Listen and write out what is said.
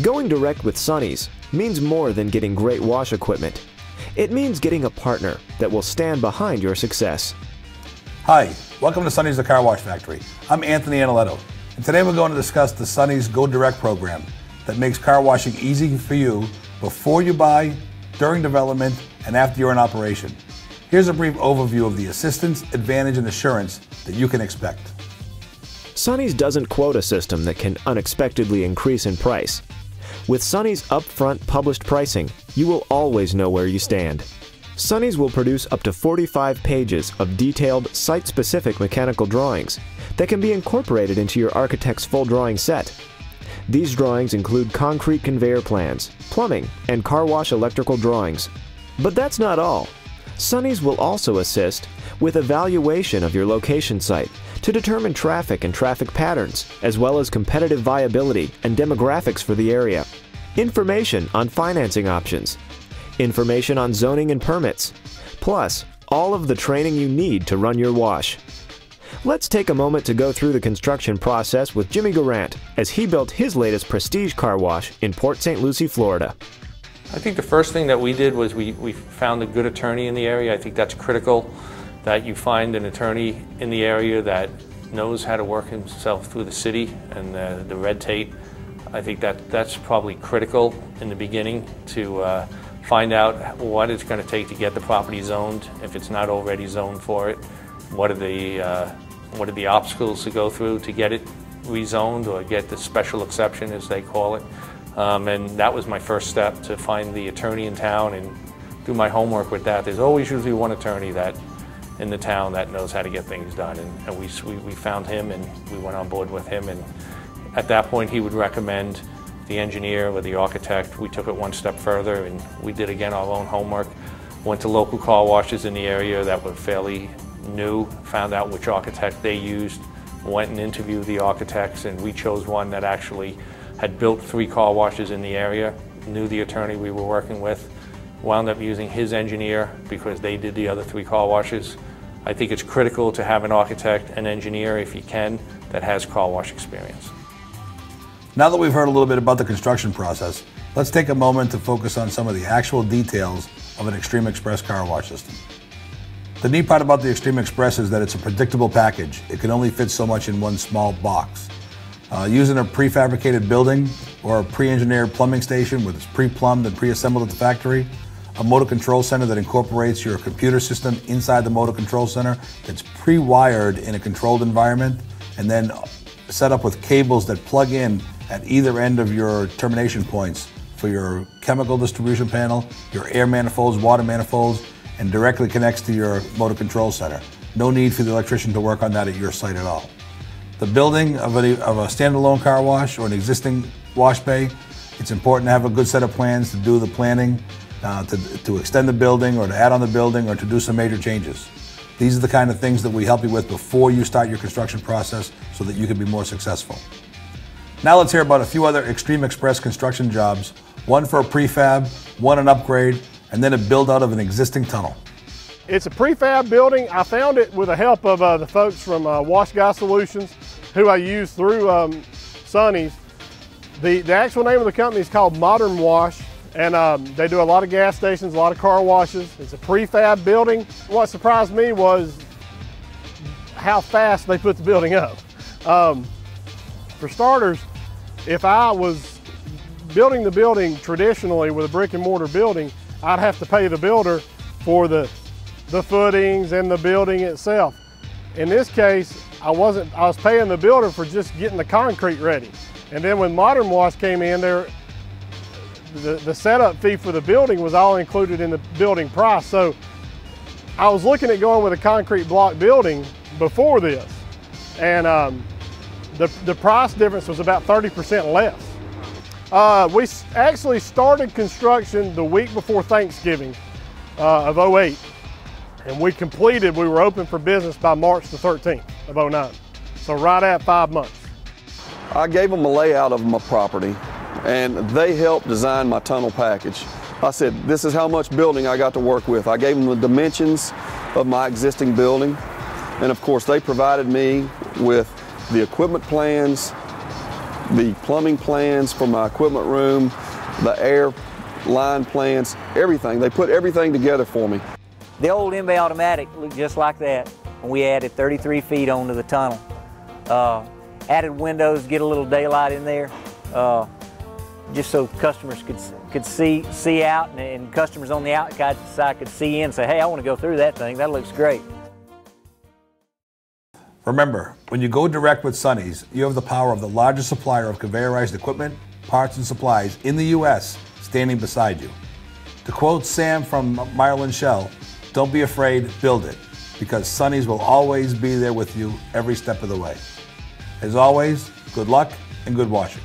Going direct with Sonny's means more than getting great wash equipment. It means getting a partner that will stand behind your success. Hi, welcome to Sonny's the Car Wash Factory. I'm Anthony Analetto, and today we're going to discuss the Sonny's Go Direct program that makes car washing easy for you before you buy, during development, and after you're in operation. Here's a brief overview of the assistance, advantage, and assurance that you can expect. Sonny's doesn't quote a system that can unexpectedly increase in price. With Sonny's upfront published pricing, you will always know where you stand. Sonny's will produce up to 45 pages of detailed, site-specific mechanical drawings that can be incorporated into your architect's full drawing set. These drawings include concrete conveyor plans, plumbing, and car wash electrical drawings. But that's not all. Sonny's will also assist with evaluation of your location site to determine traffic and traffic patterns, as well as competitive viability and demographics for the area. Information on financing options. Information on zoning and permits. Plus, all of the training you need to run your wash. Let's take a moment to go through the construction process with Jimmy Gorant as he built his latest prestige car wash in Port St. Lucie, Florida. I think the first thing that we did was we found a good attorney in the area. I think that's critical, that you find an attorney in the area that knows how to work himself through the city and the red tape. I think that's probably critical in the beginning to find out what it's going to take to get the property zoned, if it's not already zoned for it. What are the obstacles to go through to get it rezoned or get the special exception, as they call it. And that was my first step, to find the attorney in town and do my homework with that. There's always usually one attorney in the town that knows how to get things done, and we found him and we went on board with him, and at that point he would recommend the engineer or the architect. We took it one step further and we did again our own homework, went to local car washes in the area that were fairly new, found out which architect they used, went and interviewed the architects, and we chose one that actually had built 3 car washes in the area, knew the attorney we were working with, wound up using his engineer because they did the other 3 car washes. I think it's critical to have an architect and engineer, if you can, that has car wash experience. Now that we've heard a little bit about the construction process, let's take a moment to focus on some of the actual details of an Xtreme Express car wash system. The neat part about the Xtreme Express is that it's a predictable package. It can only fit so much in one small box. Using a prefabricated building or a pre-engineered plumbing station with it's pre-plumbed and pre-assembled at the factory, a motor control center that incorporates your computer system inside the motor control center that's pre-wired in a controlled environment, and then set up with cables that plug in at either end of your termination points for your chemical distribution panel, your air manifolds, water manifolds, and directly connects to your motor control center. No need for the electrician to work on that at your site at all. The building of a standalone car wash or an existing wash bay, it's important to have a good set of plans to do the planning, to extend the building or to add on the building or to do some major changes. These are the kind of things that we help you with before you start your construction process so that you can be more successful. Now let's hear about a few other Xtreme Express construction jobs, one for a prefab, one an upgrade, and then a build out of an existing tunnel. It's a prefab building. I found it with the help of the folks from Wash Guy Solutions, who I use through Sonny's. The actual name of the company is called Modern Wash, and they do a lot of gas stations, a lot of car washes. It's a prefab building. What surprised me was how fast they put the building up. For starters, if I was building the building traditionally with a brick and mortar building, I'd have to pay the builder for the footings and the building itself. In this case, I was paying the builder for just getting the concrete ready. And then when Modern Wash came in there, the setup fee for the building was all included in the building price. So I was looking at going with a concrete block building before this. And the price difference was about 30% less. We actually started construction the week before Thanksgiving of '08. And we were open for business by March the 13th of '09. So right at 5 months. I gave them a layout of my property and they helped design my tunnel package. I said, this is how much building I got to work with. I gave them the dimensions of my existing building And of course, they provided me with the equipment plans, the plumbing plans for my equipment room, the air line plans, everything. They put everything together for me. The old MB automatic looked just like that when we added 33 feet onto the tunnel. Added windows, get a little daylight in there, just so customers could see out, and customers on the outside side could see in and say, hey, I want to go through that thing, that looks great. Remember, when you go direct with Sonny's, you have the power of the largest supplier of conveyorized equipment, parts, and supplies in the U.S. standing beside you. To quote Sam from Marlin Shell, don't be afraid, build it, because Sonny's will always be there with you every step of the way. As always, good luck and good washing.